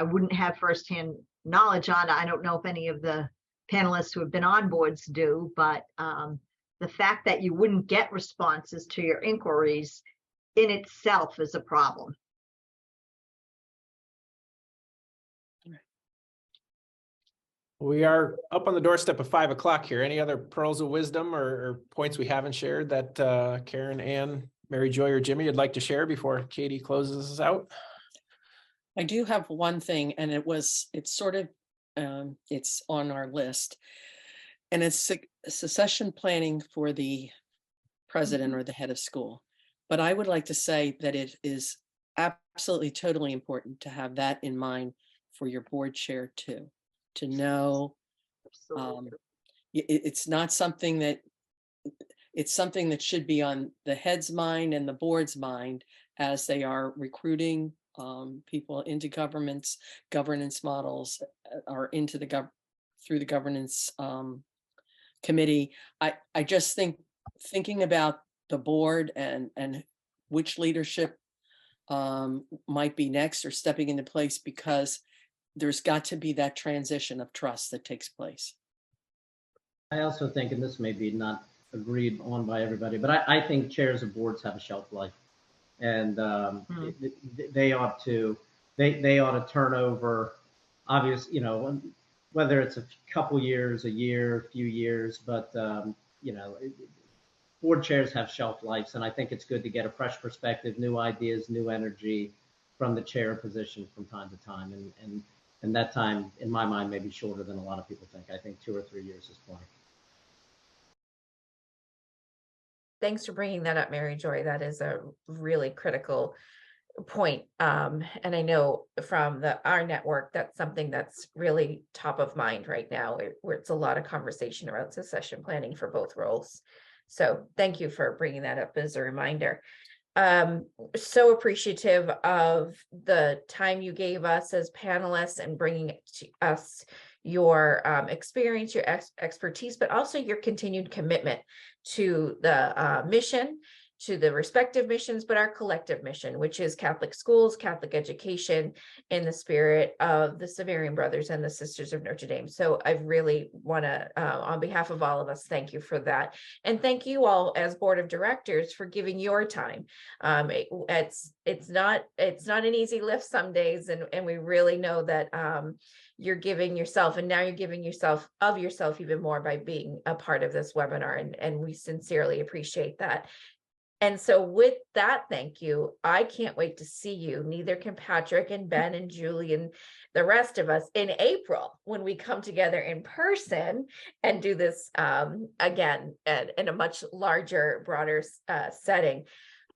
wouldn't have firsthand knowledge on. I don't know if any of the panelists who have been on boards do, but the fact that you wouldn't get responses to your inquiries in itself is a problem. We are up on the doorstep of 5 o'clock here. Any other pearls of wisdom or points we haven't shared that Karen, Ann, Mary Joy, or Jimmy would like to share before Katie closes us out? I do have one thing, and it's sort of, it's on our list, and it's succession planning for the president or the head of school. But I would like to say that it is absolutely totally important to have that in mind for your board chair too, to know it's not something that, it's something that should be on the head's mind and the board's mind as they are recruiting people into governance models, or into through the governance committee. I just thinking about the board and which leadership might be next or stepping into place, because there's got to be that transition of trust that takes place. I also think, and this may be not agreed on by everybody, but I think chairs of boards have a shelf life, and they ought to turn over. Obvious, you know, whether it's a couple years, a year, a few years, but you know, board chairs have shelf lives, and I think it's good to get a fresh perspective, new ideas, new energy from the chair position from time to time, and that time, in my mind, may be shorter than a lot of people think. I think 2 or 3 years is plenty. Thanks for bringing that up, Mary Joy. That is a really critical point. And I know from our network, that's something that's really top of mind right now, where it's a lot of conversation around succession planning for both roles. So thank you for bringing that up as a reminder. So appreciative of the time you gave us as panelists and bringing to us your experience, your expertise, but also your continued commitment to the mission to the respective missions, but our collective mission, which is Catholic schools, Catholic education in the spirit of the Severian Brothers and the Sisters of Notre Dame. So I really want to, on behalf of all of us, thank you for that. And thank you all as board of directors for giving your time. It's not an easy lift some days, and we really know that you're giving yourself, and now you're giving yourself of yourself even more by being a part of this webinar, and we sincerely appreciate that. And so with that, thank you. I can't wait to see you. Neither can Patrick and Ben and Julie and the rest of us in April when we come together in person and do this again in a much larger, broader setting.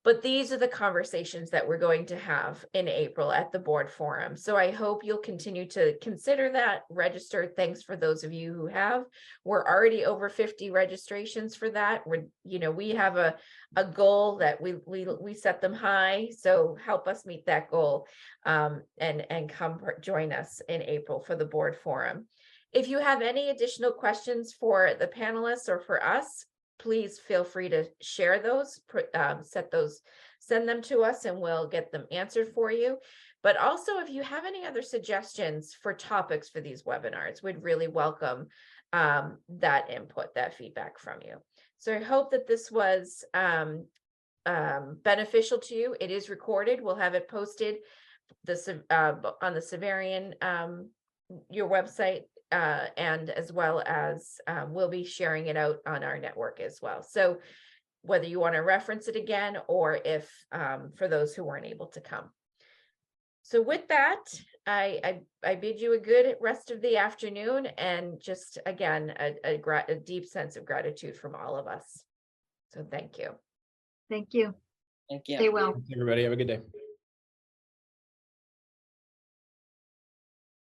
But these are the conversations that we're going to have in April at the board forum. So I hope you'll continue to consider that, register. Thanks for those of you who have. We're already over 50 registrations for that. We have a goal that we set them high. So help us meet that goal and come join us in April for the board forum. If you have any additional questions for the panelists or for us, please feel free to share those, send them to us, and we'll get them answered for you. But also, if you have any other suggestions for topics for these webinars, we'd really welcome that input, that feedback from you. So I hope that this was beneficial to you. It is recorded. We'll have it posted on the Severian, your website, and as well as we'll be sharing it out on our network as well. So whether you want to reference it again, or if for those who weren't able to come. So with that, I bid you a good rest of the afternoon, and just again, a deep sense of gratitude from all of us. So thank you. Thank you. Thank you. Stay well. Everybody have a good day.